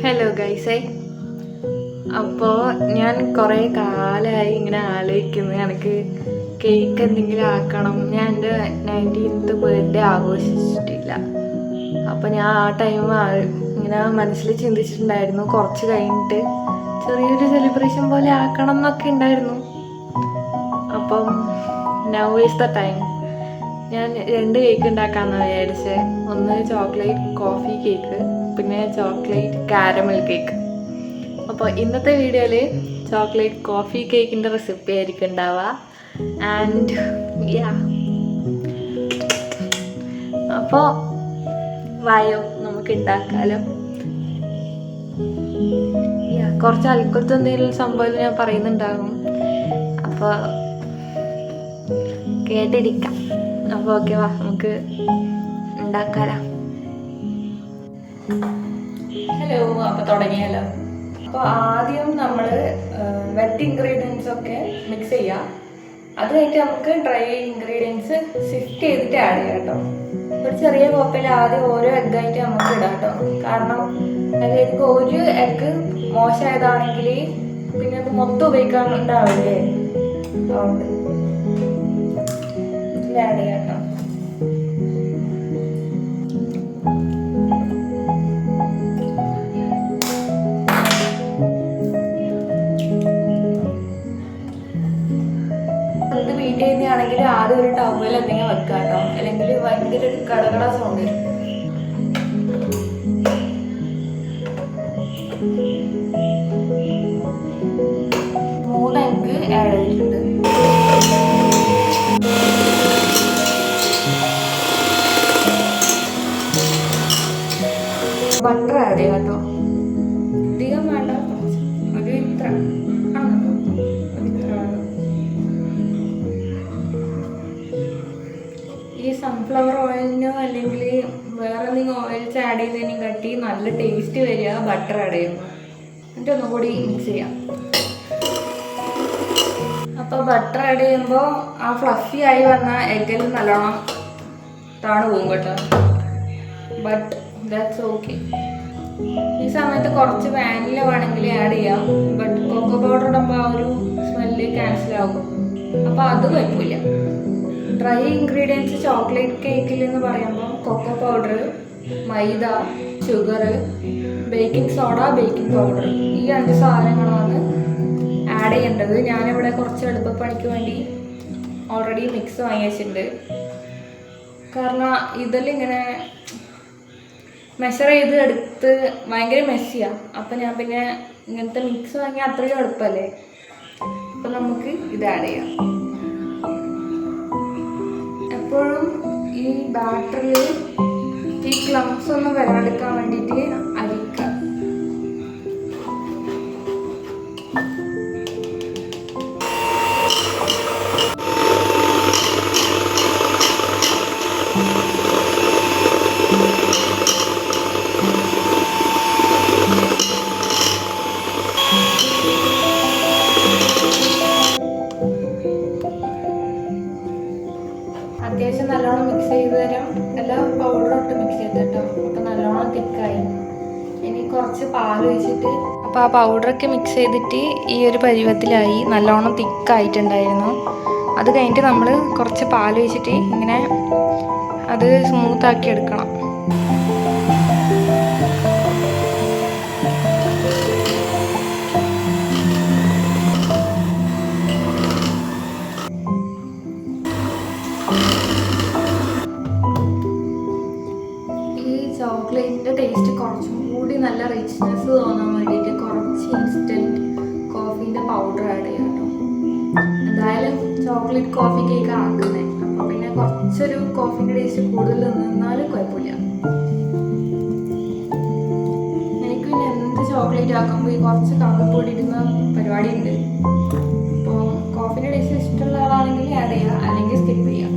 Hello ഗൈസേ, അപ്പോൾ ഞാൻ കുറേ കാലമായി ഇങ്ങനെ ആലോചിക്കുന്നു എനിക്ക് കേക്ക് എന്തെങ്കിലും ആക്കണം. ഞാൻ എൻ്റെ 19th ബർത്ത്ഡേ ആഘോഷിച്ചിട്ടില്ല. അപ്പോൾ ഞാൻ ആ ടൈം ഇങ്ങനെ മനസ്സിൽ ചിന്തിച്ചിട്ടുണ്ടായിരുന്നു കുറച്ച് കഴിഞ്ഞിട്ട് ചെറിയൊരു സെലിബ്രേഷൻ പോലെ ആക്കണം എന്നൊക്കെ ഉണ്ടായിരുന്നു. അപ്പം നൗ ഈസ് ദ ടൈം. ഞാൻ 2 കേക്ക് ഉണ്ടാക്കാമെന്നാണ് വിചാരിച്ചത്. ഒന്ന് ചോക്ലേറ്റ് കോഫി കേക്ക്, പിന്നെ ചോക്ലേറ്റ് കാരമൽ കേക്ക്. അപ്പോൾ ഇന്നത്തെ വീഡിയോയിൽ ചോക്ലേറ്റ് കോഫി കേക്കിൻ്റെ റെസിപ്പി ആയിരിക്കും ഉണ്ടാവുക. ആൻഡ് അപ്പോൾ വായോ നമുക്ക് ഉണ്ടാക്കാമല്ലോ. കുറച്ച് അൽക്കുലത്ത് എന്തെങ്കിലും സംഭവം ഞാൻ പറയുന്നുണ്ടാകും, അപ്പോൾ കേട്ടിരിക്കാം. അപ്പോൾ ഓക്കെ, വാ നമുക്ക് ഉണ്ടാക്കാലോ. ഹലോ, അപ്പോൾ തുടങ്ങിയാലോ. അപ്പോൾ ആദ്യം നമ്മൾ വെറ്റ് ഇൻഗ്രീഡിയൻസ് ഒക്കെ മിക്സ് ചെയ്യാം. അത് കഴിഞ്ഞിട്ട് നമുക്ക് ഡ്രൈ ഇൻഗ്രീഡിയൻസ് സിഫ്റ്റ് ചെയ്തിട്ട് ആഡ് ചെയ്യാം കേട്ടോ. ഒരു ചെറിയ കോപ്പയിൽ ആദ്യം ഓരോ എഗ്ഗായിട്ട് നമുക്ക് ഇടാം കേട്ടോ. കാരണം അതായത് ഒരു എഗ്ഗ് മോശമായതാണെങ്കിൽ പിന്നെ അത് മൊത്തം ഉപയോഗിക്കാനുണ്ടാവില്ലേ, അതുകൊണ്ട് ഇതിൽ ആഡ് ചെയ്യാം കേട്ടോ. വീട്ടിൽ തന്നെയാണെങ്കിൽ ആദ്യം ഒരു ടവൽ എന്തെങ്കിലും വെക്കുക കേട്ടോ, അല്ലെങ്കിൽ ഭയങ്കര ഒരു കടകട സൗണ്ട് വരും. മൂന്ന് എഗ്ഗ് ആഡ് ചെയ്തിട്ടുണ്ട്. ബട്ടർ ആഡ് ചെയ്യാം കേട്ടോ. അധികം വേണ്ട, ഒരു ഇത്ര ആണോ, ഇത്ര വേണം. ഈ സൺഫ്ലവർ ഓയിലിനോ അല്ലെങ്കിൽ വേറെ എന്തെങ്കിലും ഓയിൽസ് ആഡ് ചെയ്തതിനും കട്ടി നല്ല ടേസ്റ്റ് വരിക ബട്ടർ ആഡ് ചെയ്യുമ്പോൾ. എന്നിട്ട് ഒന്നുകൂടി മിക്സ് ചെയ്യാം. അപ്പോൾ ബട്ടർ ആഡ് ചെയ്യുമ്പോൾ ആ ഫ്ലഫി ആയി വന്ന എഗ്ഗിൽ നല്ലോണം താണു പോകും കേട്ടോ. But that's okay. ഈ സമയത്ത് കുറച്ച് വാനില വേണമെങ്കിൽ ആഡ് ചെയ്യാം. ബട്ട് കൊക്കോ പൗഡർ ഇടുമ്പോൾ ആ ഒരു സ്മെല്ല് ക്യാൻസൽ ആകും, അപ്പോൾ അത് കുഴപ്പമില്ല. ഡ്രൈ ഇൻഗ്രീഡിയൻസ് ചോക്ലേറ്റ് കേക്കിൽ എന്ന് പറയുമ്പോൾ cocoa powder, maida, sugar, baking soda, baking powder, ഈ 5 സാധനങ്ങളാണ് ആഡ് ചെയ്യേണ്ടത്. ഞാനിവിടെ കുറച്ച് എളുപ്പപ്പണിക്ക് വേണ്ടി ഓൾറെഡി മിക്സ് വാങ്ങി വെച്ചിട്ടുണ്ട്. കാരണം ഇതിലിങ്ങനെ മെഷർ ചെയ്ത് എടുത്ത് ഭയങ്കര മെസ്സിയാണ്. അപ്പം ഞാൻ പിന്നെ ഇങ്ങനത്തെ മിക്സ് വാങ്ങി അത്രയും എളുപ്പമല്ലേ. അപ്പം നമുക്ക് ഇത് ആഡ് ചെയ്യാം. എപ്പോഴും ഈ ബാറ്ററിൽ ഈ ക്ലംസ് ഒന്നും വരാതെടുക്കാൻ വേണ്ടിയിട്ട് അരിക്കുക. അത്യാവശ്യം നല്ലോണം മിക്സ് ചെയ്ത് തരാം. എല്ലാ പൗഡറും ഇട്ട് മിക്സ് ചെയ്ത് കേട്ടോ. അപ്പോൾ നല്ലോണം തിക്കായി. ഇനി കുറച്ച് പാൽ ഒഴിച്ചിട്ട്, അപ്പോൾ ആ പൗഡറൊക്കെ മിക്സ് ചെയ്തിട്ട് ഈ ഒരു പരുവത്തിലായി, നല്ലോണം തിക്കായിട്ടുണ്ടായിരുന്നു. അത് കഴിഞ്ഞിട്ട് നമ്മൾ കുറച്ച് പാൽ ഒഴിച്ചിട്ട് ഇങ്ങനെ അത് സ്മൂത്താക്കി എടുക്കണം. ചോക്ലേറ്റിൻ്റെ ടേസ്റ്റ് കുറച്ചും കൂടി നല്ല റിച്ച്നെസ് തോന്നാൻ വേണ്ടിയിട്ട് കുറച്ച് ഇൻസ്റ്റൻറ്റ് കോഫീൻ്റെ പൗഡർ ആഡ് ചെയ്യാം കേട്ടോ. എന്തായാലും ചോക്ലേറ്റ് കോഫി കേക്ക് ആക്കുന്നത്, അപ്പോൾ പിന്നെ കുറച്ചൊരു കോഫീൻ്റെ ടേസ്റ്റ് കൂടുതൽ നിന്നാലും കുഴപ്പമില്ല. എനിക്ക് പിന്നെ എന്ത് ചോക്ലേറ്റ് ആക്കുമ്പോൾ ഈ കുറച്ച് കാപ്പിപ്പൊടി ഇടുന്ന പരിപാടി ഉണ്ട്. അപ്പോൾ കോഫീൻ്റെ ടേസ്റ്റ് ഇഷ്ടമുള്ള ആളാണെങ്കിൽ ആഡ് ചെയ്യുക, അല്ലെങ്കിൽ സ്കിപ്പ് ചെയ്യുക.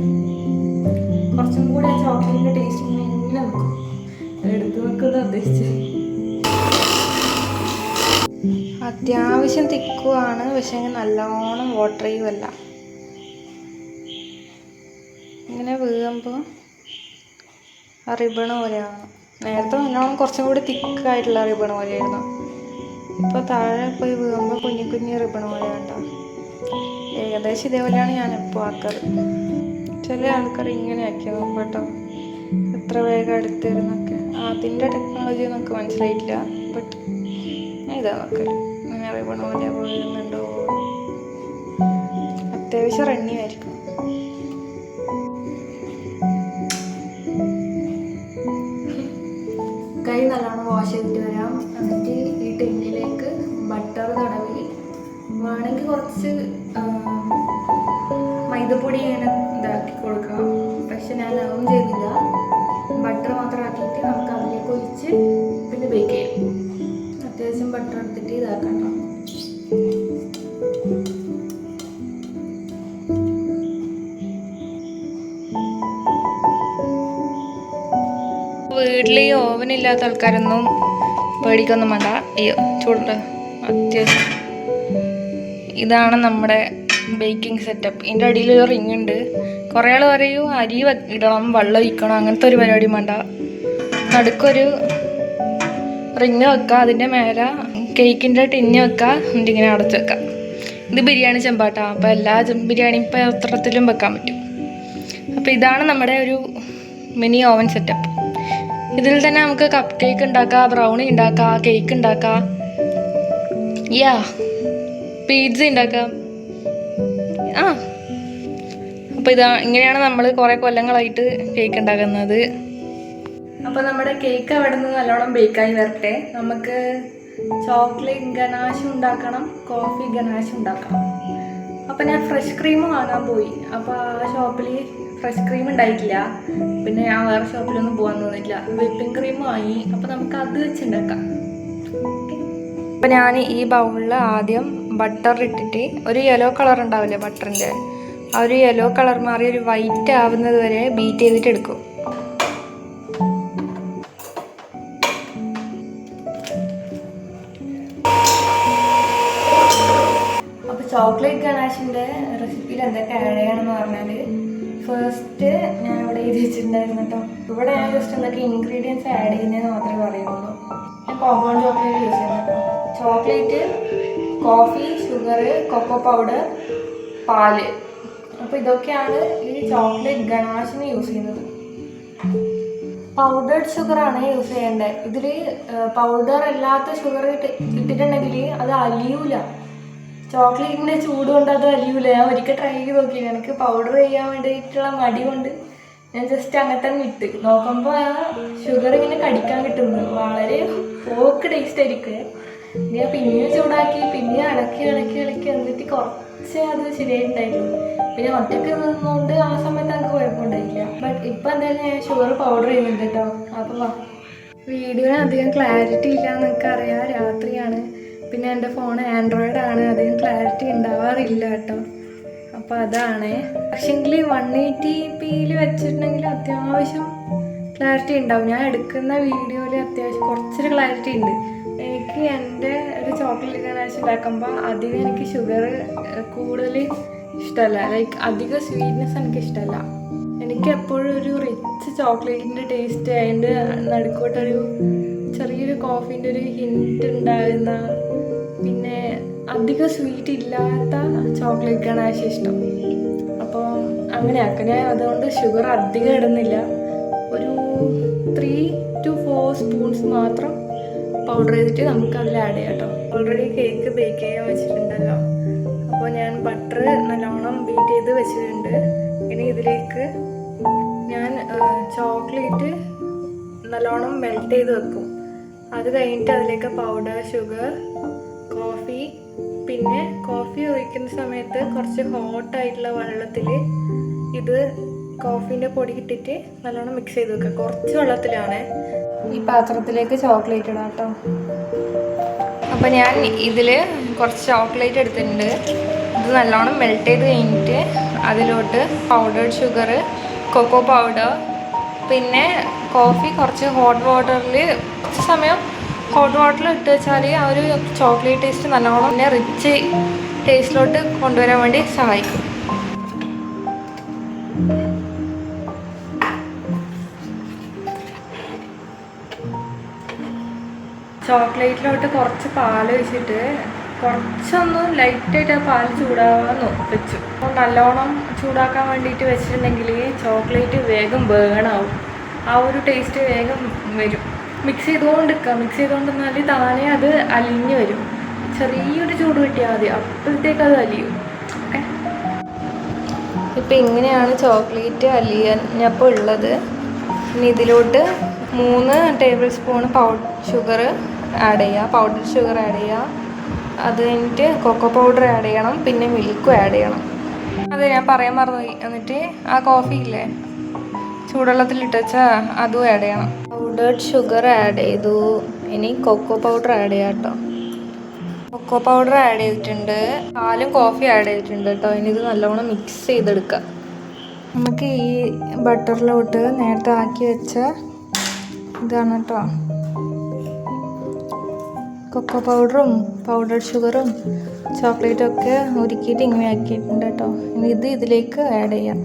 കുറച്ചും കൂടി ആ ചോക്ലേറ്റിൻ്റെ ടേസ്റ്റ് ഇങ്ങനെ നിൽക്കും. എടുത്തു വെക്കുന്നത് ഉദ്ദേശിച്ച്. അത്യാവശ്യം തിക്കുവാണ്, പക്ഷെ നല്ലോണം വാട്ടർ ചെയ്യുമല്ല. ഇങ്ങനെ വീഴുമ്പോൾ ആ റിബൺ പോലെയാണ്. നേരത്തെ നല്ലോണം കുറച്ചും കൂടി തിക്കായിട്ടുള്ള റിബൺ പോലെയായിരുന്നു. ഇപ്പോൾ താഴെ പോയി വീഴുമ്പോൾ കുഞ്ഞു കുഞ്ഞു റിബൺ പോലെ കണ്ടോ. ഏകദേശം ഇതേപോലെയാണ് ഞാൻ ഇപ്പോൾ ആക്കാറ്. ചില ആൾക്കാർ ഇങ്ങനെ ആക്കി നോക്കും കേട്ടോ, എത്ര വേഗം അടുത്തിരുന്നൊക്കെ. അതിൻ്റെ ടെക്നോളജി നമുക്ക് മനസ്സിലായിട്ടില്ല. ബട്ട് ഞാൻ ഇതാ നോക്കല്, ഇങ്ങനെ റിബൺ പോലെ വീഴുന്നുണ്ടോ. അത്യാവശ്യം റണ്ണി ആയിരിക്കും. കൈ നല്ലോണം വാഷ് ചെയ്തിട്ട് വരാം. എന്നിട്ട് ഈ ടിന്നിലേക്ക് ബട്ടർ തടവി വേണമെങ്കിൽ കുറച്ച് മൈദപ്പൊടി ഇങ്ങനെ ഇതാക്കി കൊടുക്കാം. പക്ഷെ ഞാൻ അതൊന്നും ചെയ്തില്ല. ബട്ടർ മാത്രം ആക്കിയിട്ട് നമുക്ക് അതിലേക്ക് ഒഴിച്ച് പിന്നെ ബേക്ക് ചെയ്യാം. അത്യാവശ്യം ബട്ടർ എടുത്തിട്ട് ഇതാക്കണ്ട. വീട്ടിൽ ഈ ഓവൻ ഇല്ലാത്ത ആൾക്കാരൊന്നും പേടിക്കൊന്നും വേണ്ട. അയ്യോ ചൂടുണ്ട് അത്യാവശ്യം. ഇതാണ് നമ്മുടെ ബേക്കിംഗ് സെറ്റപ്പ്. ഇതിൻ്റെ അടിയിലൊരു റിങ് ഉണ്ട്. കുറേ ആൾ പറയും അരി ഇടണം, വെള്ളം ഒഴിക്കണം, അങ്ങനത്തെ ഒരു പരിപാടിയും വേണ്ട. നടുക്കൊരു റിങ് വെക്കുക, അതിൻ്റെ മേലെ കേക്കിൻ്റെ ടിന്ന് വെക്കുക, എന്നിട്ട് ഇങ്ങനെ അടച്ച് വെക്കുക. ഇത് ബിരിയാണി ചെമ്പാട്ടാ. അപ്പോൾ എല്ലാ ബിരിയാണി പാത്രത്തിലും വെക്കാൻ പറ്റും. അപ്പോൾ ഇതാണ് നമ്മുടെ ഒരു മിനി ഓവൻ സെറ്റപ്പ്. ഇതിൽ തന്നെ നമുക്ക് കപ്പ് കേക്ക് ഉണ്ടാക്കാം, ബ്രൗണി ഉണ്ടാക്കാം, കേക്ക് ഉണ്ടാക്കാം, പിസ്സ ഉണ്ടാക്കാം. അപ്പോൾ ഇങ്ങനെയാണ് നമ്മൾ കുറേ കൊല്ലങ്ങളായിട്ട് കേക്ക് ഉണ്ടാക്കുന്നത്. അപ്പോൾ നമ്മുടെ കേക്ക് അവിടെ നിന്ന് നല്ലോണം ബേക്കായി വരട്ടെ. നമുക്ക് ചോക്ലേറ്റ് ഗനാഷ് ഉണ്ടാക്കണം, കോഫി ഗനാഷ് ഉണ്ടാക്കണം. അപ്പോൾ ഞാൻ ഫ്രഷ് ക്രീം വാങ്ങാൻ പോയി. അപ്പോൾ ആ ഷോപ്പിൽ ഫ്രഷ് ക്രീം ഉണ്ടായിട്ടില്ല. പിന്നെ ഞാൻ വേറെ ഷോപ്പിലൊന്നും പോകാൻ തോന്നിയില്ല. വിപ്പിംഗ് ക്രീം വാങ്ങി. അപ്പോൾ നമുക്ക് അത് വെച്ചുണ്ടാക്കാം. അപ്പോൾ ഞാൻ ഈ ബൗളിൽ ആദ്യം ബട്ടർ ഇട്ടിട്ട് ഒരു യെല്ലോ കളർ ഉണ്ടാവില്ലേ ബട്ടറിൻ്റെ, ആ ഒരു യെല്ലോ കളർ മാറി ഒരു വൈറ്റ് ആവുന്നത് വരെ ബീറ്റ് ചെയ്തിട്ട് എടുക്കും. അപ്പോൾ ചോക്ലേറ്റ് ഗനാഷിൻ്റെ റെസിപ്പിയിൽ എന്തൊക്കെ ആഡ് ചെയ്യണമെന്ന് പറഞ്ഞാൽ, ഫസ്റ്റ് ഞാൻ ഇവിടെ എഴുതി വെച്ചിട്ടുണ്ടായിരുന്നു കേട്ടോ. ഇവിടെ ഞാൻ ജസ്റ്റ് എന്തൊക്കെ ഇൻഗ്രീഡിയൻസ് ആഡ് ചെയ്യുന്നതെന്ന് മാത്രമേ പറയുന്നുള്ളൂ. ഞാൻ കോമ്പൗണ്ട് ചോക്ലേറ്റ് യൂസ് ചെയ്യുന്നത് കേട്ടോ. Chocolate, coffee, sugar, cocoa powder, പാല്. അപ്പോൾ ഇതൊക്കെയാണ് ഈ ചോക്ലേറ്റ് ഗനാഷിന് യൂസ് ചെയ്യുന്നത്. പൗഡേർഡ് ഷുഗറാണ് യൂസ് ചെയ്യേണ്ടത്. ഇതിൽ പൗഡർ അല്ലാത്ത ഷുഗർ ഇട്ടിട്ടുണ്ടെങ്കിൽ അത് അലിയൂല. ചോക്ലേറ്റിൻ്റെ ചൂട് കൊണ്ട് അത് അലിയൂല. ഞാൻ ഒരിക്കൽ ട്രൈ ചെയ്ത് നോക്കി. എനിക്ക് പൗഡർ ചെയ്യാൻ വേണ്ടിയിട്ടുള്ള മടി കൊണ്ട് ഞാൻ ജസ്റ്റ് അങ്ങനെ തന്നെ ഇട്ട് നോക്കുമ്പോൾ ആ ഷുഗർ ഇങ്ങനെ കടിക്കാൻ കിട്ടുന്നു. വളരെ പോക്ക് ടേസ്റ്റ് ആയിരിക്കും. ഞാൻ പിന്നെയും ചൂടാക്കി, പിന്നെ ഇളക്കി എന്നിട്ട് കുറച്ച് അത് ശരിയായിട്ടുണ്ടായിരുന്നു. പിന്നെ ഒറ്റയ്ക്ക് നിന്നുകൊണ്ട് ആ സമയത്ത് എനിക്ക് കുഴപ്പമുണ്ടായില്ല. ബട്ട് ഇപ്പം എന്തായാലും ഞാൻ ഷുഗർ പൗഡർ ചെയ്യുന്നുണ്ട് കേട്ടോ. അപ്പോൾ വീഡിയോന് അധികം ക്ലാരിറ്റി ഇല്ല എന്നൊക്കെ അറിയാം. രാത്രിയാണ്, പിന്നെ എൻ്റെ ഫോൺ ആൻഡ്രോയിഡാണ്, അധികം ക്ലാരിറ്റി ഉണ്ടാവാറില്ല കേട്ടോ. അപ്പോൾ അതാണ്. പക്ഷേങ്കിൽ 180p വെച്ചിട്ടുണ്ടെങ്കിൽ അത്യാവശ്യം ക്ലാരിറ്റി ഉണ്ടാവും. ഞാൻ എടുക്കുന്ന വീഡിയോയിൽ അത്യാവശ്യം കുറച്ചൊരു ക്ലാരിറ്റി ഉണ്ട്. എനിക്ക് എൻ്റെ ഒരു ചോക്ലേറ്റ് ഗനാഷ് ഉണ്ടാക്കുമ്പോൾ അധികം എനിക്ക് ഷുഗർ കൂടുതൽ ഇഷ്ടമല്ല. ലൈക്ക് അധികം സ്വീറ്റ്നെസ് എനിക്ക് ഇഷ്ടമല്ല. എനിക്ക് എപ്പോഴും ഒരു റിച്ച് ചോക്ലേറ്റിൻ്റെ ടേസ്റ്റ്, അതിൻ്റെ നടുക്കോട്ടൊരു ചെറിയൊരു കോഫീൻ്റെ ഒരു ഹിൻറ്റ് ഉണ്ടാകുന്ന, പിന്നെ അധികം സ്വീറ്റ് ഇല്ലാത്ത ചോക്ലേറ്റ് ഗനാഷ് ഇഷ്ടം. അപ്പോൾ അങ്ങനെയാക്കാം. ഞാൻ അതുകൊണ്ട് ഷുഗർ അധികം ഇടുന്നില്ല. ഒരു 3 to 4 സ്പൂൺസ് മാത്രം പൗഡർ ചെയ്തിട്ട് നമുക്ക് അതിൽ ആഡ് ചെയ്യാം കേട്ടോ. ഓൾറെഡി കേക്ക് ബേക്ക് ചെയ്യാൻ വെച്ചിട്ടുണ്ടല്ലോ. അപ്പോൾ ഞാൻ ബട്ടർ നല്ലോണം ബീറ്റ് ചെയ്ത് വെച്ചിട്ടുണ്ട്. ഇനി ഇതിലേക്ക് ഞാൻ ചോക്ലേറ്റ് നല്ലോണം മെൽറ്റ് ചെയ്ത് വെക്കും. അത് കഴിഞ്ഞിട്ട് അതിലേക്ക് പൗഡർ, ഷുഗർ, കോഫി, പിന്നെ കോഫി ഒഴിക്കുന്ന സമയത്ത് കുറച്ച് ഹോട്ടായിട്ടുള്ള വെള്ളത്തിൽ ഇത് കോഫീൻ്റെ പൊടി ഇട്ടിട്ട് നല്ലോണം മിക്സ് ചെയ്ത് വെക്കുക. കുറച്ച് വെള്ളത്തിലാണ്. ഈ പാത്രത്തിലേക്ക് ചോക്ലേറ്റ് ഇടാം കേട്ടോ. അപ്പോൾ ഞാൻ ഇതിൽ കുറച്ച് ചോക്ലേറ്റ് എടുത്തിട്ടുണ്ട്. ഇത് നല്ലോണം മെൽറ്റ് ചെയ്ത് കഴിഞ്ഞിട്ട് അതിലോട്ട് പൗഡേർഡ് ഷുഗർ, കൊക്കോ പൗഡർ, പിന്നെ കോഫി കുറച്ച് ഹോട്ട് വാട്ടറിൽ കുറച്ച് സമയം ഹോട്ട് വാട്ടറിൽ ഇട്ട് വെച്ചാൽ ആ ഒരു ചോക്ലേറ്റ് ടേസ്റ്റ് നല്ലോണം പിന്നെ റിച്ച് ടേസ്റ്റിലോട്ട് കൊണ്ടുവരാൻ വേണ്ടി സഹായിക്കും. ചോക്ലേറ്റിലോട്ട് കുറച്ച് പാൽ ഒഴിച്ചിട്ട് കുറച്ചൊന്ന് ലൈറ്റായിട്ട് ആ പാൽ ചൂടാവാൻ വെച്ചു. അപ്പോൾ നല്ലോണം ചൂടാക്കാൻ വേണ്ടിയിട്ട് വെച്ചിട്ടുണ്ടെങ്കിൽ ചോക്ലേറ്റ് വേഗം ബേണാവും, ആ ഒരു ടേസ്റ്റ് വേഗം വരും. മിക്സ് ചെയ്തുകൊണ്ടിരുന്നാൽ താനേ അത് അലിഞ്ഞ് വരും. ചെറിയൊരു ചൂട് കിട്ടിയാൽ മതി, അപ്പോഴത്തേക്ക് അത് അലിയും. ഓക്കെ, ഇപ്പം ഇങ്ങനെയാണ് ചോക്ലേറ്റ് അലിഞ്ഞപ്പോൾ ഉള്ളത്. ഇനി ഇതിലോട്ട് 3 table spoon powder sugar add ചെയ്യുക. അത് കഴിഞ്ഞിട്ട് കൊക്കോ പൗഡർ ആഡ് ചെയ്യണം, പിന്നെ മിൽക്കും ആഡ് ചെയ്യണം. അത് ഞാൻ പറയാൻ മറന്നുപോയി. എന്നിട്ട് ആ കോഫി ഇല്ലേ ചൂടുവെള്ളത്തിലിട്ട് വെച്ചാൽ അതും ആഡ് ചെയ്യണം. പൗഡേർഡ് ഷുഗർ ആഡ് ചെയ്തു. ഇനി കൊക്കോ പൗഡർ ആഡ് ചെയ്യാം കേട്ടോ. കൊക്കോ പൗഡർ ആഡ് ചെയ്തിട്ടുണ്ട്, പാലും കോഫി ആഡ് ചെയ്തിട്ടുണ്ട് കേട്ടോ. ഇനി ഇത് നല്ലോണം മിക്സ് ചെയ്തെടുക്കാം. നമുക്ക് ഈ ബട്ടറിലോട്ട് നേരത്തെ ആക്കി വെച്ച ഇതാണ് കേട്ടോ, കൊക്കോ പൗഡറും പൗഡേർഡ് ഷുഗറും ചോക്ലേറ്റും ഒക്കെ ഉരുക്കിയിട്ട് ഇങ്ങനെ ആക്കിയിട്ടുണ്ട് കേട്ടോ. ഇനി ഇത് ഇതിലേക്ക് ആഡ് ചെയ്യാം.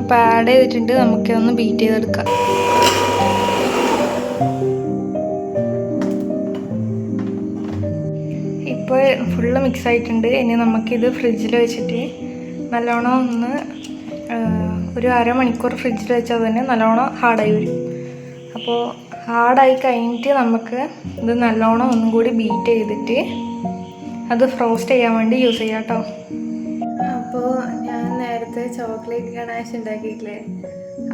അപ്പോൾ ആഡ് ചെയ്തിട്ടുണ്ട്, നമുക്കൊന്ന് ബീറ്റ് ചെയ്തെടുക്കാം. ഇപ്പോൾ ഫുള്ള് മിക്സ് ആയിട്ടുണ്ട്. ഇനി നമുക്കിത് ഫ്രിഡ്ജിൽ വെച്ചിട്ട് നല്ലോണം ഒന്ന് ഒരു അരമണിക്കൂർ ഫ്രിഡ്ജിൽ വെച്ചാൽ തന്നെ നല്ലോണം ഹാർഡായി വരും. അപ്പോൾ ഹാർഡായി കഴിഞ്ഞിട്ട് നമുക്ക് ഇത് നല്ലോണം ഒന്നും കൂടി ബീറ്റ് ചെയ്തിട്ട് അത് ഫ്രോസ്റ്റ് ചെയ്യാൻ വേണ്ടി യൂസ് ചെയ്യാം കേട്ടോ. അപ്പോൾ ഞാൻ നേരത്തെ ചോക്ലേറ്റ് ഗണാഷ് ഉണ്ടാക്കിയിട്ടില്ലേ,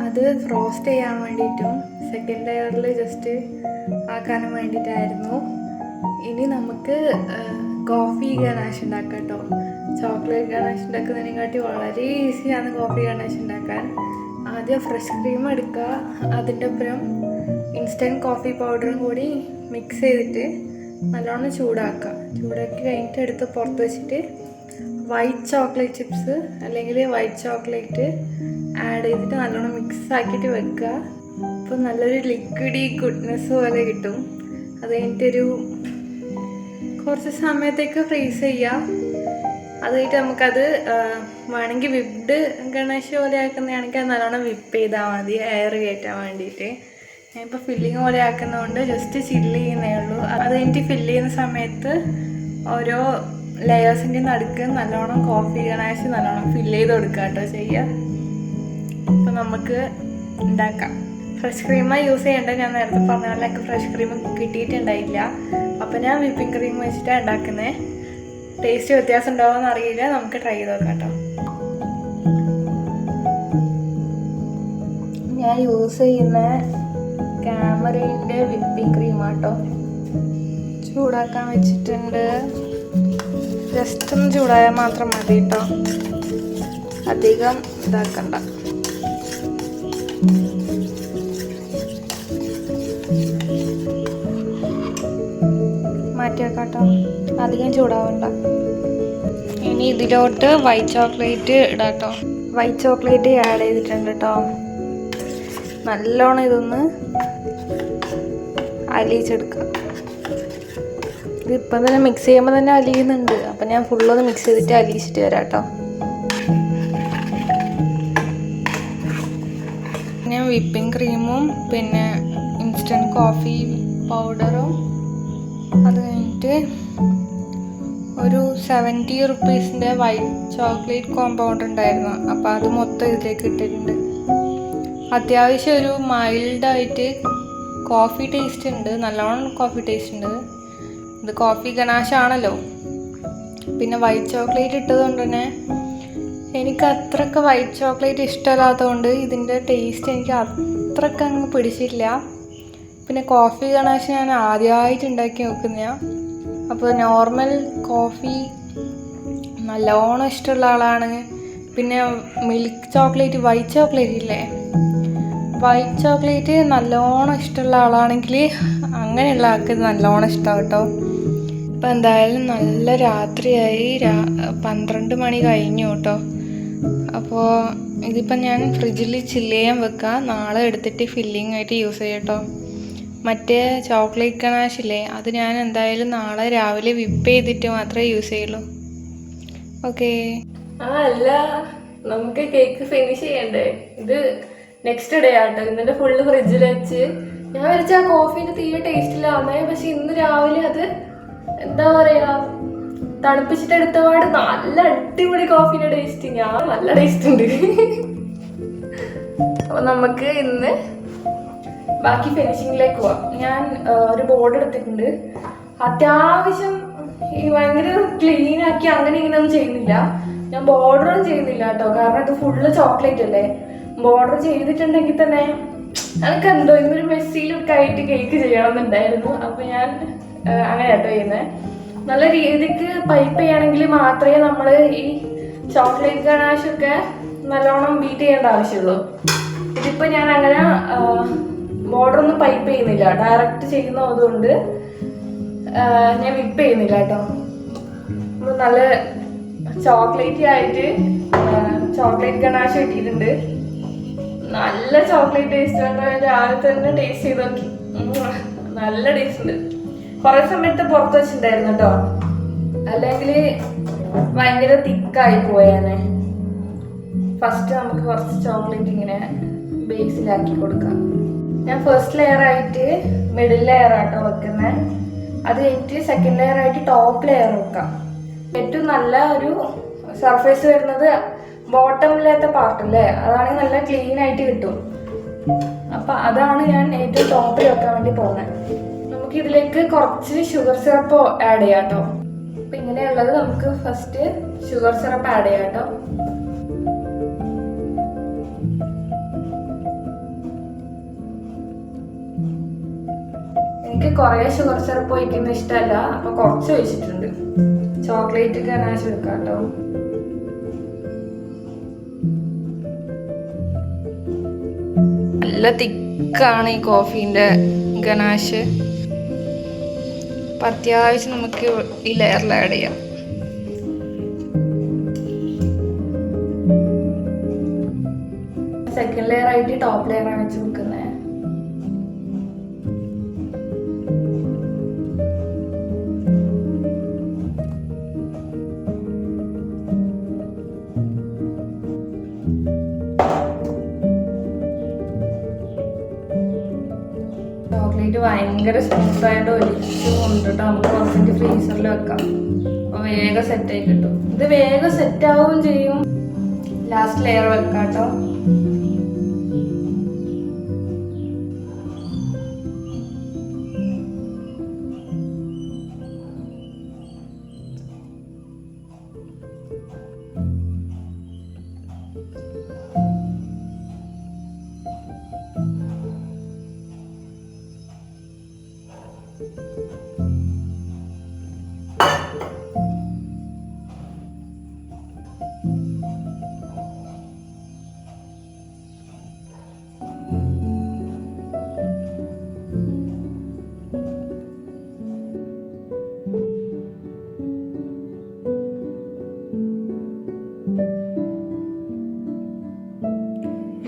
അത് ഫ്രോസ്റ്റ് ചെയ്യാൻ വേണ്ടിയിട്ടും സെക്കൻഡ് ലെയറിൽ ജസ്റ്റ് ആക്കാനും വേണ്ടിയിട്ടായിരുന്നു. ഇനി നമുക്ക് കോഫി ഗണാഷ് ഉണ്ടാക്കാം കേട്ടോ. ചോക്ലേറ്റ് ഗണാഷ് ഉണ്ടാക്കുന്നതിനെക്കാട്ടി വളരെ ഈസിയാണ് കോഫി ഗണാഷ് ഉണ്ടാക്കാൻ. ആദ്യം ഫ്രഷ് ക്രീം എടുക്കുക, അതിൻ്റെ ഒപ്പം ഇൻസ്റ്റൻറ്റ് കോഫി പൗഡറും കൂടി മിക്സ് ചെയ്തിട്ട് നല്ലോണം ചൂടാക്കി കഴിഞ്ഞിട്ട് എടുത്ത് പുറത്ത് വെച്ചിട്ട് വൈറ്റ് ചോക്ലേറ്റ് ചിപ്സ് അല്ലെങ്കിൽ വൈറ്റ് ചോക്ലേറ്റ് ആഡ് ചെയ്തിട്ട് നല്ലോണം മിക്സ് ആക്കിയിട്ട് വെക്കുക. അപ്പോൾ നല്ലൊരു ലിക്വിഡി ഗുഡ്നെസ് പോലെ കിട്ടും. അത് കഴിഞ്ഞിട്ടൊരു കുറച്ച് സമയത്തേക്ക് ഫ്രീസ് ചെയ്യുക. അത് കഴിഞ്ഞിട്ട് നമുക്കത് വേണമെങ്കിൽ വിപ്ഡ് ഗണേഷ് പോലെ ആക്കുന്നതാണെങ്കിൽ അത് നല്ലോണം വിപ്പ് ചെയ്താൽ മതി, എയർ കയറ്റാൻ വേണ്ടിയിട്ട്. ഞാനിപ്പോൾ ഫില്ലിങ് പോലെ ആക്കുന്നതുകൊണ്ട് ജസ്റ്റ് ചില്ല് ചെയ്യുന്നേ ഉള്ളൂ. അത് കഴിഞ്ഞിട്ട് ഫില്ല് ചെയ്യുന്ന സമയത്ത് ഓരോ ലെയേഴ്സിൻ്റെ നടുക്ക് നല്ലോണം കോഫി ഗണേഷ് നല്ലോണം ഫില്ല് ചെയ്ത് കൊടുക്കുക കേട്ടോ ചെയ്യുക. അപ്പോൾ നമുക്ക് ഉണ്ടാക്കാം. ഫ്രഷ് ക്രീമാണ് യൂസ് ചെയ്യേണ്ടത്. ഞാൻ നേരത്തെ പറഞ്ഞ പോലെ എനിക്ക് ഫ്രഷ് ക്രീം കിട്ടിയിട്ടുണ്ടായില്ല, അപ്പോൾ ഞാൻ വിപ്പിംഗ് ക്രീം വെച്ചിട്ടാണ് ഉണ്ടാക്കുന്നത്. ടേസ്റ്റ് വ്യത്യാസം ഉണ്ടാവുമെന്ന് അറിയില്ല, നമുക്ക് ട്രൈ ചെയ്ത് നോക്കാം കേട്ടോ. ഞാൻ യൂസ് ചെയ്യുന്ന ക്യാമറയുടെ വിപ്പിംഗ് ക്രീമാട്ടോ. ചൂടാക്കാൻ വെച്ചിട്ടുണ്ട്. ജസ്റ്റ് ഒന്ന് ചൂടായാൽ മാത്രം മതി കേട്ടോ, അധികം ഇതാക്കണ്ട. മാറ്റി വെക്കാം കേട്ടോ, അധികം ചൂടാവണ്ട. ഇനി ഇതിലോട്ട് വൈറ്റ് ചോക്ലേറ്റ് ഇടാം കേട്ടോ. വൈറ്റ് ചോക്ലേറ്റ് ആഡ് ചെയ്തിട്ടുണ്ട് കേട്ടോ. നല്ലോണം ഇതൊന്ന് അലിയിച്ചെടുക്കുക. ഇതിപ്പം തന്നെ മിക്സ് ചെയ്യുമ്പോൾ തന്നെ അലിയുന്നുണ്ട്. അപ്പം ഞാൻ ഫുള്ളൊന്ന് മിക്സ് ചെയ്തിട്ട് അലിയിച്ചിട്ട് വരാം കേട്ടോ. ഞാൻ വിപ്പിംഗ് ക്രീമും പിന്നെ ഇൻസ്റ്റൻറ്റ് കോഫി പൗഡറും അത് കഴിഞ്ഞിട്ട് ഒരു 70 റുപ്പീസിൻ്റെ വൈറ്റ് ചോക്ലേറ്റ് കോമ്പൗണ്ട് ഉണ്ടായിരുന്നു, അപ്പോൾ അത് മൊത്തം ഇതിലേക്ക് ഇട്ടിട്ടുണ്ട്. അത്യാവശ്യം ഒരു മൈൽഡായിട്ട് കോഫി ടേസ്റ്റ് ഉണ്ട്, നല്ലോണം കോഫി ടേസ്റ്റ് ഉണ്ട്. ഇത് കോഫി ഗണാഷാണല്ലോ, പിന്നെ വൈറ്റ് ചോക്ലേറ്റ് ഇട്ടതുകൊണ്ട് തന്നെ എനിക്ക് അത്രയ്ക്ക് വൈറ്റ് ചോക്ലേറ്റ് ഇഷ്ടമല്ലാത്തതുകൊണ്ട് ഇതിൻ്റെ ടേസ്റ്റ് എനിക്ക് അത്രയ്ക്ക് അങ്ങ് പിടിച്ചില്ല. പിന്നെ കോഫി ഗണാഷ് ഞാൻ ആദ്യമായിട്ട് ഉണ്ടാക്കി നോക്കുന്നതാണ്. അപ്പോൾ നോർമൽ കോഫി നല്ലോണം ഇഷ്ടമുള്ള ആളാണ്. പിന്നെ മിൽക്ക് ചോക്ലേറ്റ് വൈറ്റ് ചോക്ലേറ്റ് ഇല്ലേ, വൈറ്റ് ചോക്ലേറ്റ് നല്ലോണം ഇഷ്ടമുള്ള ആളാണെങ്കിൽ അങ്ങനെയുള്ള ആൾക്ക് നല്ലോണം ഇഷ്ടമാവും കേട്ടോ. ഇപ്പം എന്തായാലും നല്ല രാത്രിയായി, 12 മണി കഴിഞ്ഞു കേട്ടോ. അപ്പോൾ ഇതിപ്പം ഞാൻ ഫ്രിഡ്ജിൽ ചില്ല് ചെയ്യാൻ വെക്കാം, നാളെ എടുത്തിട്ട് ഫില്ലിംഗ് ആയിട്ട് യൂസ് ചെയ്യാം കേട്ടോ. മറ്റേ ചോക്ലേറ്റ് ഗണാഷ് ഇല്ലേ, അത് ഞാൻ എന്തായാലും നാളെ രാവിലെ വിപ്പ് ചെയ്തിട്ട് മാത്രമേ യൂസ് ചെയ്യുള്ളൂ. ഓക്കെ. അല്ല, നമുക്ക് കേക്ക് ഫിനിഷ് ചെയ്യണ്ടേ. ഇത് നെക്സ്റ്റ് ഡേ ആട്ടോ. ഇന്നിട്ട് ഫുള്ള് ഫ്രിഡ്ജിൽ വെച്ച് ഞാൻ വിചാരിച്ച ആ കോഫീൻ്റെ തീരെ ടേസ്റ്റിലാവുന്നേ. പക്ഷെ ഇന്ന് രാവിലെ അത് എന്താ പറയാ തണുപ്പിച്ചിട്ട് എടുത്തപാട് നല്ല അടിപൊളി കോഫീൻ്റെ ടേസ്റ്റ്. ഞാൻ നല്ല ടേസ്റ്റ് ഉണ്ട്. അപ്പൊ നമുക്ക് ഇന്ന് ബാക്കി ഫിനിഷിങ്ങിലേക്ക് പോവാം. ഞാൻ ഒരു ബോർഡ് എടുത്തിട്ടുണ്ട്. അത്യാവശ്യം ഈ ഭയങ്കര ക്ലീൻ ആക്കി അങ്ങനെ ഇങ്ങനെ ഒന്നും ചെയ്യുന്നില്ല. ഞാൻ ബോർഡറും ചെയ്യുന്നില്ല കേട്ടോ, കാരണം ഇത് ഫുള്ള് ചോക്ലേറ്റ് അല്ലേ. ബോർഡർ ചെയ്തിട്ടുണ്ടെങ്കിൽ തന്നെ എനിക്ക് എന്തോ ഇന്നൊരു മെസ്സി ലുക്ക് ആയിട്ട് കേക്ക് ചെയ്യണമെന്നുണ്ടായിരുന്നു. അപ്പൊ ഞാൻ അങ്ങനെ കേട്ടോ ചെയ്യുന്നത്. നല്ല രീതിക്ക് പൈപ്പ് ചെയ്യുകയാണെങ്കിൽ മാത്രമേ നമ്മൾ ഈ ചോക്ലേറ്റ് ഗനാഷൊക്കെ നല്ലോണം ബീറ്റ് ചെയ്യേണ്ട ആവശ്യമുള്ളൂ. ഇതിപ്പോൾ ഞാൻ അങ്ങനെ ബോർഡർ ഒന്നും പൈപ്പ് ചെയ്യുന്നില്ല, ഡയറക്റ്റ് ചെയ്യുന്നതുകൊണ്ട് ഞാൻ വിപ്പ് ചെയ്യുന്നില്ല കേട്ടോ. നല്ല ചോക്ലേറ്റ് ആയിട്ട് ചോക്ലേറ്റ് ഗനാഷ് കിട്ടിയിട്ടുണ്ട്. നല്ല ചോക്ലേറ്റ് ടേസ്റ്റ് ആണ്. രാവിലെ തന്നെ ടേസ്റ്റ് ചെയ്ത് നോക്കി, നല്ല ടേസ്റ്റ് ഉണ്ട്. കുറെ സമയത്ത് പുറത്ത് വെച്ചിട്ടുണ്ടായിരുന്നു കേട്ടോ, അല്ലെങ്കിൽ ഭയങ്കര തിക്കായി പോയാനെ. ഫസ്റ്റ് നമുക്ക് കുറച്ച് ചോക്ലേറ്റ് ഇങ്ങനെ ബേസിലാക്കി കൊടുക്കാം. ഞാൻ ഫസ്റ്റ് ലെയർ ആയിട്ട് മിഡിൽ ലെയർ ആട്ടോ വെക്കുന്നത്. അത് കഴിഞ്ഞിട്ട് സെക്കൻഡ് ലെയർ ആയിട്ട് ടോപ്പ് ലെയർ വെക്കാം. ഏറ്റവും നല്ല ഒരു സർഫേസ് വരുന്നത് ബോട്ടമിലത്തെ പാർട്ടല്ലേ, അതാണെങ്കിൽ നല്ല ക്ലീൻ ആയിട്ട് കിട്ടും. അപ്പം അതാണ് ഞാൻ ഏറ്റവും ടോപ്പിൽ വെക്കാൻ വേണ്ടി പോകുന്നത്. നമുക്ക് ഇതിലേക്ക് കുറച്ച് ഷുഗർ സിറപ്പ് ആഡ് ചെയ്യാം കേട്ടോ. അപ്പം ഇങ്ങനെയുള്ളത് നമുക്ക് ഫസ്റ്റ് ഷുഗർ സിറപ്പ് ആഡ് ചെയ്യാം കേട്ടോ. എനിക്ക് കുറേ ഷുഗർ സിറപ്പ് ഒഴിക്കുന്ന ഇഷ്ടമല്ല, അപ്പം കുറച്ച് ഒഴിച്ചിട്ടുണ്ട്. ചോക്ലേറ്റ് ഗനാഷ് എടുക്കാം കേട്ടോ. നല്ല തിക്കാണ് ഈ കോഫീൻ്റെ ഗനാഷ്. അപ്പം അത്യാവശ്യം നമുക്ക് ഈ ലെയറിൽ ആഡ് ചെയ്യാം. സെക്കൻഡ് ലെയർ ആയിട്ട് ടോപ്പ് ലെയർ ആണ് വെച്ച് കൊടുക്കുന്നത്. ചോക്ലേറ്റ് ഭയങ്കര സ്മൂത്തായിട്ട് ഒലിച്ചു കൊണ്ടിട്ട് നമുക്ക് കുറച്ചിട്ട് ഫ്രീസറിൽ വെക്കാം. അപ്പോൾ വേഗം സെറ്റായി കിട്ടും. ഇത് വേഗം സെറ്റ് ആവുകയും ചെയ്യും. ലാസ്റ്റ് ലെയർ വെക്കാം കേട്ടോ.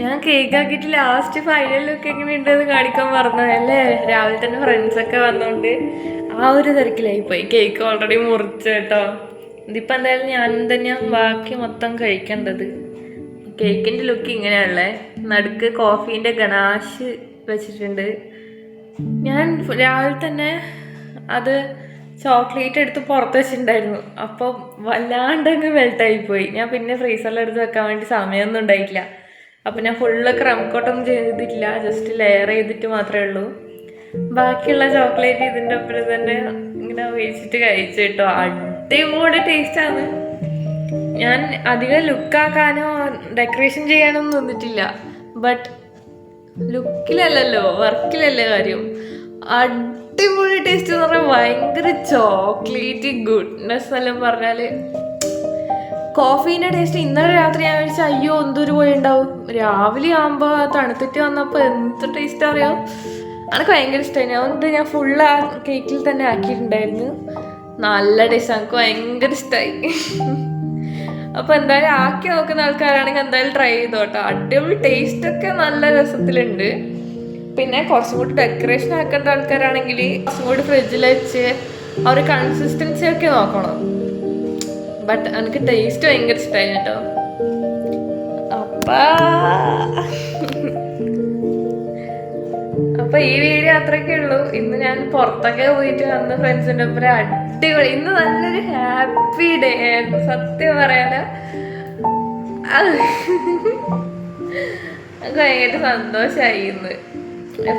ഞാൻ കേക്ക് ആക്കിയിട്ട് ലാസ്റ്റ് ഫൈനൽ ലുക്ക് എങ്ങനെ ഉണ്ടെന്ന് കാണിക്കാൻ പറഞ്ഞതല്ലേ. രാവിലെ തന്നെ ഫ്രണ്ട്സൊക്കെ വന്നോണ്ട് ആ ഒരു തിരക്കിലായി പോയി. കേക്ക് ഓൾറെഡി മുറിച്ചു കേട്ടോ. ഇതിപ്പോൾ എന്തായാലും ഞാൻ തന്നെയാണ് ബാക്കി മൊത്തം കഴിക്കേണ്ടത്. കേക്കിൻ്റെ ലുക്ക് ഇങ്ങനെയുള്ളേ. നടുക്ക് കോഫീൻ്റെ ഗനാഷ് വെച്ചിട്ടുണ്ട്. ഞാൻ രാവിലെ തന്നെ അത് ചോക്ലേറ്റ് എടുത്ത് പുറത്ത് വെച്ചിട്ടുണ്ടായിരുന്നു. അപ്പോൾ വല്ലാണ്ടങ്ങ് മെൽട്ടായിപ്പോയി. ഞാൻ പിന്നെ ഫ്രീസറിലെടുത്ത് വെക്കാൻ വേണ്ടി സമയമൊന്നും ഉണ്ടായിട്ടില്ല. അപ്പം ഞാൻ ഫുള്ള് ക്രം കോട്ടൊന്നും ചെയ്തിട്ടില്ല, ജസ്റ്റ് ലെയർ ചെയ്തിട്ട് മാത്രമേ ഉള്ളൂ. ബാക്കിയുള്ള ചോക്ലേറ്റ് ഇതിൻ്റെ ഒപ്പം തന്നെ ഇങ്ങനെ ഒഴിച്ചിട്ട് കഴിച്ചു കേട്ടോ. അടിപൊളി ടേസ്റ്റാണ്. ഞാൻ അധികം ലുക്കാക്കാനോ ഡെക്കറേഷൻ ചെയ്യാനൊന്നും നിന്നിട്ടില്ല. ബട്ട് ലുക്കിലല്ലല്ലോ, വർക്കിലല്ലേ കാര്യം. അടിപൊളി ടേസ്റ്റ് എന്ന് പറഞ്ഞാൽ ഭയങ്കര ചോക്ലേറ്റ് ഗുഡ്നെസ് എന്നെല്ലാം പറഞ്ഞാൽ കോഫീൻ്റെ ടേസ്റ്റ്. ഇന്നലെ രാത്രി ഞാൻ വിളിച്ച അയ്യോ എന്തൊരു പോയി ഉണ്ടാവും. രാവിലെ ആകുമ്പോൾ തണുത്തിട്ട് വന്നപ്പോൾ എന്ത് ടേസ്റ്റ് അറിയാം. എനിക്ക് ഭയങ്കര ഇഷ്ടമായി. അതുകൊണ്ട് ഞാൻ ഫുള്ള് ആ കേക്കിൽ തന്നെ ആക്കിയിട്ടുണ്ടായിരുന്നു. നല്ല ടേസ്റ്റ്, എനിക്ക് ഭയങ്കര ഇഷ്ടമായി. അപ്പോൾ എന്തായാലും ആക്കി നോക്കുന്ന ആൾക്കാരാണെങ്കിൽ എന്തായാലും ട്രൈ ചെയ്തോട്ടോ. അടിപൊളി ടേസ്റ്റൊക്കെ നല്ല രസത്തിലുണ്ട്. പിന്നെ കുറച്ചും കൂടി ഡെക്കറേഷൻ ആക്കേണ്ട ആൾക്കാരാണെങ്കിൽ കുറച്ചും കൂടി ഫ്രിഡ്ജിൽ വെച്ച് ആ ഒരു കൺസിസ്റ്റൻസി ഒക്കെ നോക്കണം. ബട്ട് എനിക്ക് ടേസ്റ്റ് ഭയങ്കര ഇഷ്ടമായി കേട്ടോ. അപ്പം അപ്പൊ ഈ വീഡിയോ അത്രയൊക്കെ ഉള്ളൂ. ഇന്ന് ഞാൻ പുറത്തൊക്കെ പോയിട്ട് വന്ന് ഫ്രണ്ട്സിന്റെ ഒപ്പം അടിപൊളി. ഇന്ന് നല്ലൊരു ഹാപ്പി ഡേ ആയിരുന്നു സത്യം പറയാനോ. ഭയങ്കര സന്തോഷമായി ഇന്ന്.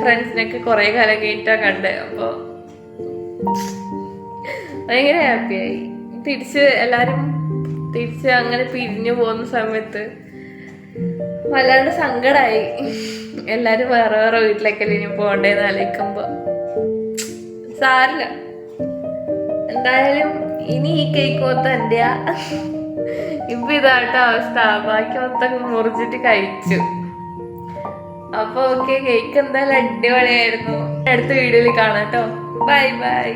ഫ്രണ്ട്സിനൊക്കെ കുറെ കാലം കഴിഞ്ഞിട്ടാ കണ്ടേ. അപ്പൊ ഭയങ്കര ഹാപ്പിയായി. എല്ലാരും തിരിച്ച് അങ്ങനെ പിരിഞ്ഞു പോകുന്ന സമയത്ത് വല്ലാണ്ട് സങ്കടമായി. എല്ലാരും വേറെ വേറെ വീട്ടിലേക്കല്ലേ ഇനി പോകണ്ടേന്ന് ആലോചിക്കുമ്പോ. സാരില്ല, എന്തായാലും ഇനി ഈ കേക്ക് മൊത്തം എന്റെയാ. ഇപ്പൊ ഇതാട്ട അവസ്ഥ. ബാക്കി മൊത്തം മുറിച്ചിട്ട് കഴിച്ചു. അപ്പൊ ഓക്കെ, കേക്ക് എന്തായാലും അടിപൊളിയായിരുന്നു. അടുത്ത വീഡിയോയിൽ കാണാം കേട്ടോ. Bye bye.